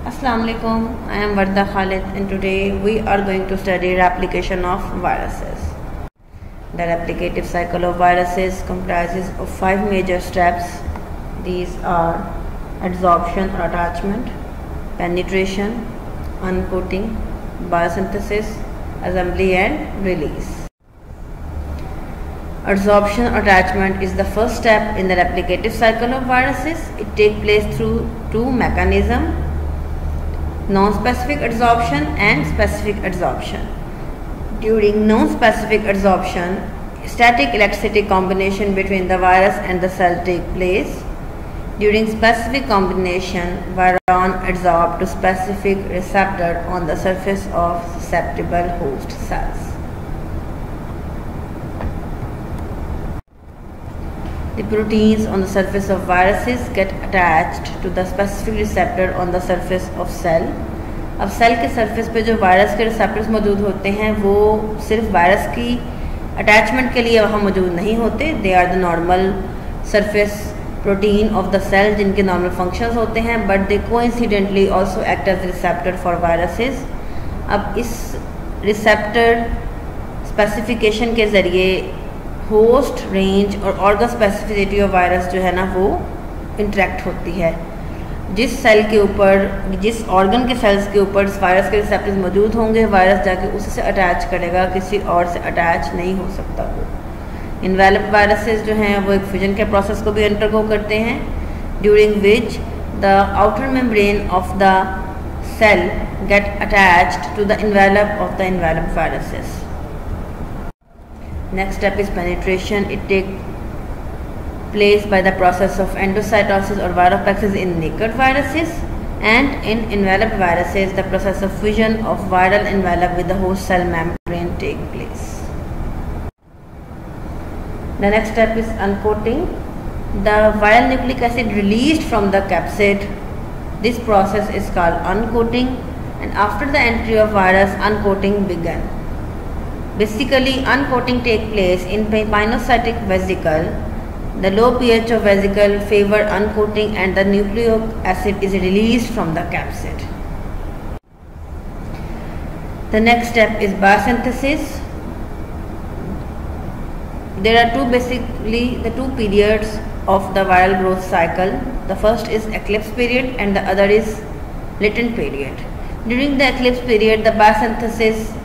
Assalamu alaikum. I am Warda Khalid and today we are going to study replication of viruses. The replicative cycle of viruses comprises of 5 major steps. These are adsorption or attachment, penetration, uncoating, biosynthesis, assembly and release. Adsorption or attachment is the first step in the replicative cycle of viruses. It takes place through two mechanisms: non-specific adsorption and specific adsorption. During non-specific adsorption, static electricity combination between the virus and the cell take place. During specific combination, viron adsorb to specific receptor on the surface of susceptible host cells. The proteins on the surface of viruses get attached to the specific receptor on the surface of cell. अब cell के surface पे जो virus के receptors मौजूद होते हैं वो सिर्फ वायरस की अटैचमेंट के लिए वहाँ मौजूद नहीं होते. They are the normal surface protein of the cell जिनके नॉर्मल फंक्शंस होते हैं, but they coincidentally also act as receptor for viruses. अब इस रिसेप्टर स्पेसिफिकेशन के ज़रिए होस्ट रेंज और ऑर्गन स्पेसिफिसिटी ऑफ वायरस जो है ना वो इंटरेक्ट होती है. जिस सेल के ऊपर, जिस ऑर्गन के सेल्स के ऊपर वायरस के रिसेप्टर्स मौजूद होंगे, वायरस जाके उससे अटैच करेगा, किसी और से अटैच नहीं हो सकता. वो इन्वेलप्ड वायरसेस जो हैं वो एक फ्यूजन के प्रोसेस को भी अंडरगो करते हैं, during which the outer membrane of the cell get attached to the envelope of the enveloped viruses. Next step is penetration. It takes place by the process of endocytosis or viropraxis in naked viruses, and in enveloped viruses the process of fusion of viral envelope with the host cell membrane take place. The next step is uncoating. The viral nucleic acid released from the capsid, this process is called uncoating, and after the entry of virus, uncoating began. Basically, uncoating takes place in pinocytic vesicle. The low pH of vesicle favor uncoating and the nucleic acid is released from the capsid. The next step is biosynthesis. There are the two periods of the viral growth cycle. The first is eclipse period and the other is latent period. During the eclipse period, the biosynthesis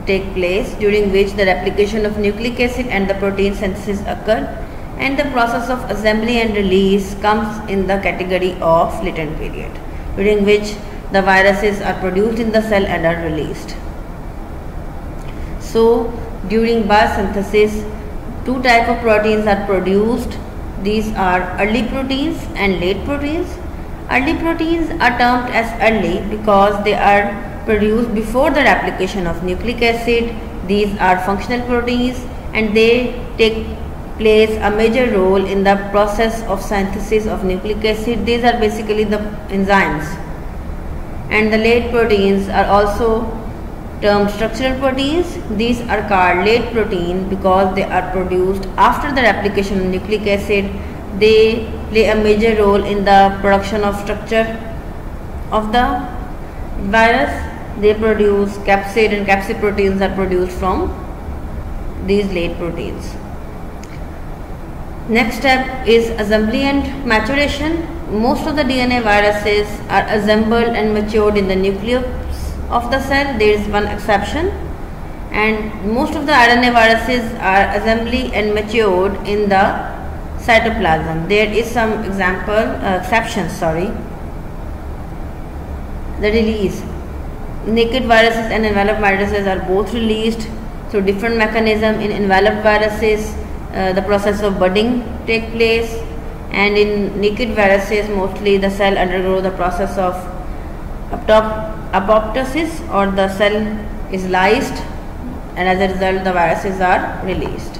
take place, during which the replication of nucleic acid and the protein synthesis occur, and the process of assembly and release comes in the category of latent period, during which the viruses are produced in the cell and are released. So during biosynthesis, two types of proteins are produced. These are early proteins and late proteins. Early proteins are termed as early because they are produced before the replication of nucleic acid. These are functional proteins and they take place a major role in the process of synthesis of nucleic acid. These are basically the enzymes. And the late proteins are also termed structural proteins. These are called late protein because they are produced after the replication of nucleic acid. They play a major role in the production of structure of the virus. They produce capsid, and capsid proteins are produced from these late proteins. Next step is assembly and maturation. Most of the DNA viruses are assembled and matured in the nucleus of the cell. There is one exception, and most of the RNA viruses are assembled and matured in the cytoplasm. There is some exceptions. The release. Naked viruses and enveloped viruses are both released through different mechanisms. In enveloped viruses, the process of budding take place, and in naked viruses, mostly the cell undergo the process of apoptosis, or the cell is lysed, and as a result, the viruses are released.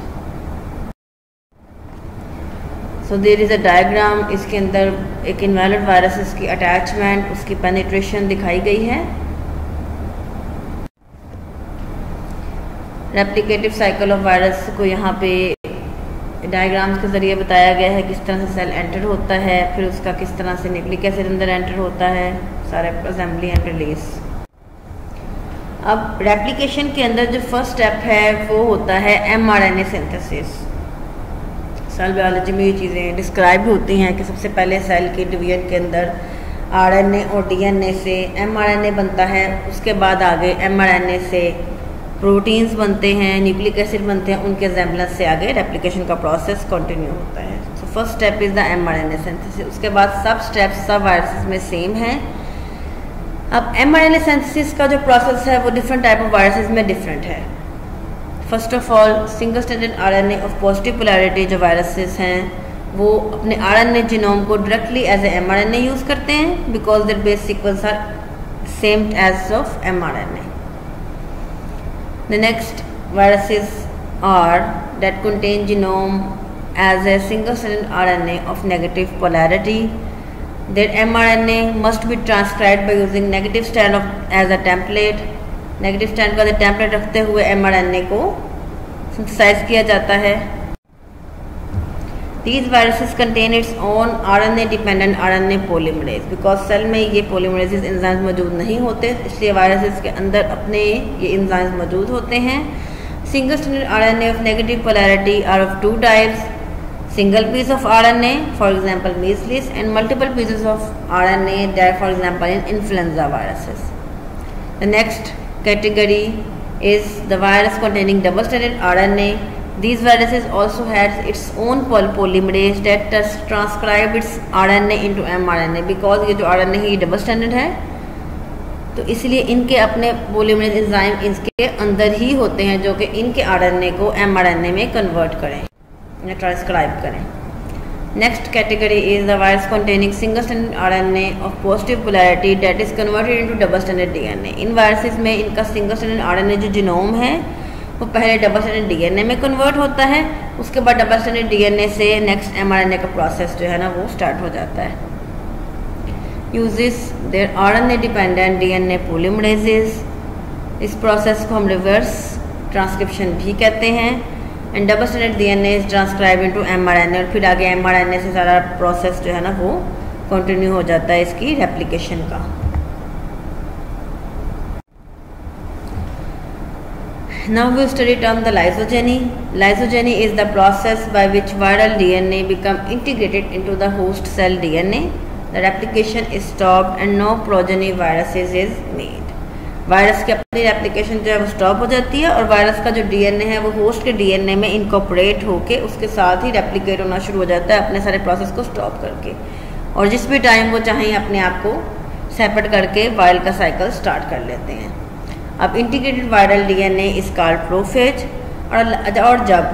So there is a diagram. इसके अंदर एक enveloped viruses की attachment, उसकी penetration दिखाई गई है. Replicative cycle of virus को यहाँ पे डायग्राम्स के ज़रिए बताया गया है किस तरह से सेल एंटर होता है, फिर उसका किस तरह से न्यूक्लिक एसिड अंदर एंटर होता है, सारे असेंबली एंड रिलीज। अब रेप्लिकेशन के अंदर जो फर्स्ट स्टेप है वो होता है mRNA सिंथेसिस। सेल बायोलॉजी में ये चीज़ें डिस्क्राइब होती हैं कि सबसे पहले सेल के डिवीजन के अंदर RNA और DNA से mRNA बनता है, उसके बाद आगे mRNA से प्रोटीन्स बनते हैं, न्यूक्लिक एसिड बनते हैं, उनके एग्जाम्पल्स से आगे रेप्लिकेशन का प्रोसेस कंटिन्यू होता है। So first step is the mRNA synthesis. उसके बाद सब स्टेप्स सब वायरसेस में सेम हैं। अब mRNA सिंथेसिस का जो प्रोसेस है वो डिफरेंट टाइप ऑफ वायरसेस में डिफरेंट है। First of all single stranded RNA of positive polarity जो वायरसेस हैं वो अपने RNA जीनोम को directly as a mRNA use करते हैं because their base sequence are same as of mRNA। The next viruses are that contain genome as a single-stranded RNA of negative polarity. Their mRNA must be transcribed by using negative strand as a template. Negative strand का template रखते हुए mRNA को synthesize किया जाता है। These viruses contain its own RNA-dependent RNA polymerase because cell में ये polymerases enzymes मौजूद नहीं होते, इसलिए viruses के अंदर अपने ये enzymes मौजूद होते हैं। Single stranded RNA of negative polarity are of two types: single piece of RNA, for example measles, and multiple pieces of RNA that, for example, in influenza viruses. The next category is the virus containing double-stranded RNA. These viruses also has its own polymerase that transcribe its RNA into mRNA because ये जो RNA है ये double standard है, तो इसलिए इनके अपने polymerase enzyme इसके अंदर ही होते हैं जो कि इनके RNA को mRNA में कन्वर्ट करें या ट्रांसक्राइब करें। Next category is the virus containing single stranded RNA of positive polarity that is converted into double stranded DNA। इन वायरसेस में इनका सिंगल स्ट्रैंडेड RNA जो जीनोम है वो पहले डबल स्ट्रैंडेड DNA में कन्वर्ट होता है, उसके बाद डबल स्ट्रैंडेड DNA से नेक्स्ट mRNA का प्रोसेस जो है ना वो स्टार्ट हो जाता है। Uses their RNA dependent DNA polymerases। इस प्रोसेस को हम रिवर्स ट्रांसक्रिप्शन भी कहते हैं। And double stranded DNA is transcribe into mRNA और फिर आगे mRNA से सारा प्रोसेस जो है ना वो कंटिन्यू हो जाता है इसकी रेप्लिकेशन का। Now we study term the lysogeny. Lysogeny is the process by which viral DNA become integrated into the host cell DNA. The replication is stopped and no progeny viruses is made. Virus की अपनी replication जो है वो stop हो जाती है और virus का जो DNA है वो होस्ट के DNA में इनकॉर्पोरेट होके उसके साथ ही रेप्लिकेट होना शुरू हो जाता है अपने सारे प्रोसेस को स्टॉप करके, और जिस भी टाइम वो चाहें अपने आप को सेपरेट करके वायरल का साइकिल स्टार्ट कर लेते हैं। अब integrated viral DNA is called prophase, और जब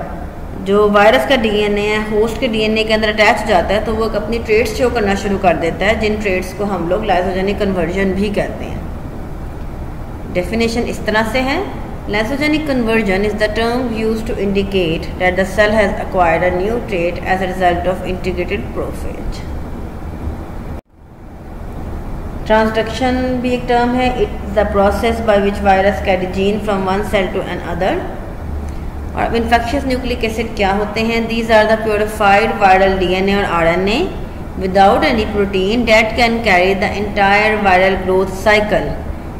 जो वायरस का DNA है होस्ट के DNA के अंदर अटैच हो जाता है तो वो अपनी ट्रेड्स शो करना शुरू कर देता है, जिन ट्रेड्स को हम लोग लाइसोजेनिक कन्वर्जन भी कहते हैं। डेफिनेशन इस तरह से है: lysogenic conversion is the term used to indicate that the cell has acquired a new trait as a result of integrated prophage. Transduction भी एक टर्म है। It's the process by which virus carry gene from one cell to another. और infectious nucleic acid क्या होते हैं? These are the purified viral DNA और RNA without any protein that can carry the entire viral growth cycle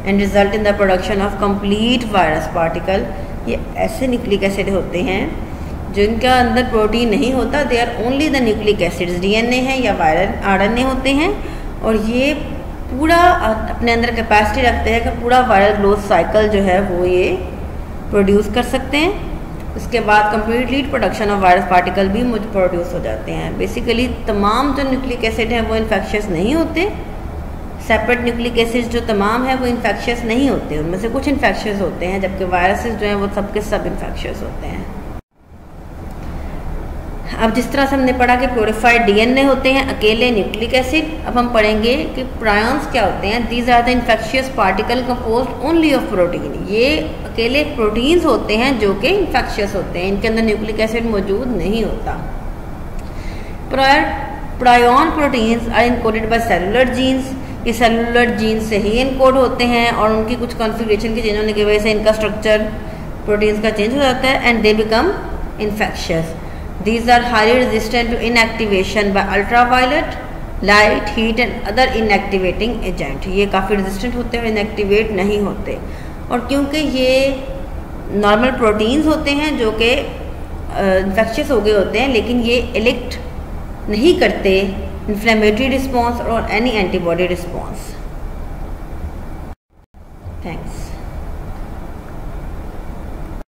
and result in the production of complete virus particle. ये ऐसे nucleic acid होते हैं जिनका अंदर प्रोटीन नहीं होता, they are only the nucleic acids, DNA है या वायरल RNA होते हैं, और ये पूरा अपने अंदर कैपेसिटी रखते हैं कि पूरा वायरल ग्रोथ साइकिल जो है वो ये प्रोड्यूस कर सकते हैं। उसके बाद completely production of virus particle भी मुझ प्रोड्यूस हो जाते हैं। बेसिकली तमाम जो न्यूक्लिक एसिड हैं वो इन्फेक्शियस नहीं होते, सेपरेट न्यूक्लिक एसिड जो तमाम है वो इन्फेक्शियस नहीं होते, उनमें से कुछ इन्फेक्शियस होते हैं, जबकि वायरसेस जो हैं वो सबके सब इन्फेक्शियस होते हैं। अब जिस तरह से हमने पढ़ा कि प्योरिफाइड DNA होते हैं अकेले न्यूक्लिक एसिड, अब हम पढ़ेंगे कि प्रायॉन्स क्या होते हैं। These are the infectious particle composed only of protein. ये अकेले प्रोटीन्स होते हैं जो कि इन्फेक्शियस होते हैं, इनके अंदर न्यूक्लिक एसिड मौजूद नहीं होता। Prion proteins are encoded by cellular genes. ये सेलुलर जीन्स से ही इनकोड होते हैं और उनकी कुछ कॉन्फ़िगरेशन के चेंज होने की वजह से इनका स्ट्रक्चर प्रोटीन्स का चेंज हो जाता है and they become infectious. These are highly resistant to inactivation by ultraviolet light, heat and other inactivating agent. ये काफ़ी रेजिस्टेंट होते हैं और इनएक्टिवेट नहीं होते। और क्योंकि ये नॉर्मल प्रोटीन्स होते हैं जो कि इन्फेक्शियस हो गए होते हैं, लेकिन ये इलेक्ट नहीं करते इन्फ्लेमेटरी रिस्पॉन्स और एनी एंटीबॉडी रिस्पॉन्स। थैंक्स।